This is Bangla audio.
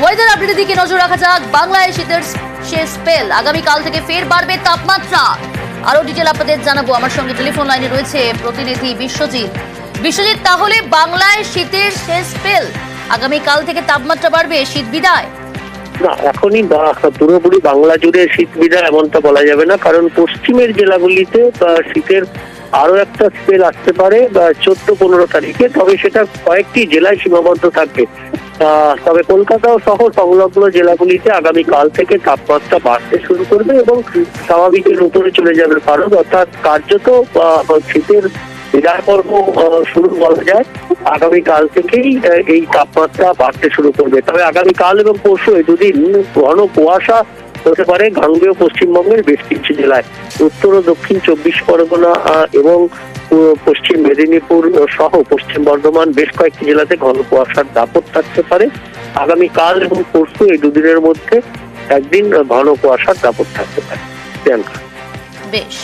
ওয়েদার আপডেটের দিকে নজর রাখা যাক। বাংলায় শীতের শেষ স্পেল, আগামীকাল থেকে ফের বাড়বে তাপমাত্রা। আরো ডিটেল আপনাদের জানাবো। আমার সঙ্গে টেলিফোন লাইনে রয়েছে প্রতিনিধি বিশ্বজিৎ। বিশ্বজিৎ, তাহলে বাংলায় শীতের শেষ স্পেল, আগামীকাল থেকে তাপমাত্রা বাড়বে, শীত বিদায়? না, এখনই পুরোপুরি বাংলা জুড়ে শীত বিদায় এমনটা বলা যাবে না, কারণ পশ্চিমের জেলাগুলিতে শীতের আরো একটা স্পেল আসতে পারে 14-15 তারিখে, তবে সেটা কয়েকটি জেলায় সীমাবদ্ধ থাকবে। তবে কলকাতা সহ সংলগ্ন জেলাগুলিতে আগামীকাল থেকে তাপমাত্রা বাড়তে শুরু করবে এবং স্বাভাবিকের উপরে চলে যাবে ভারত, অর্থাৎ কার্যত শীতের বিদায় পর্ব শুরু বলা যায়। আগামীকাল থেকেই এই তাপমাত্রা বাড়তে শুরু করবে। তবে আগামীকাল এবং পরশু এই দুদিন ঘন কুয়াশা হতে পারে গাঙ্গেয় পশ্চিমবঙ্গের বেশ কিছু জেলায়। উত্তর ও দক্ষিণ 24 পরগনা এবং পশ্চিম মেদিনীপুর সহ পশ্চিম বর্ধমান বেশ কয়েকটি জেলাতে ঘন কুয়াশার দাপট থাকতে পারে। আগামীকাল এবং পরশু এই দুদিনের মধ্যে একদিন ঘন কুয়াশার দাপট থাকতে পারে। বেশ।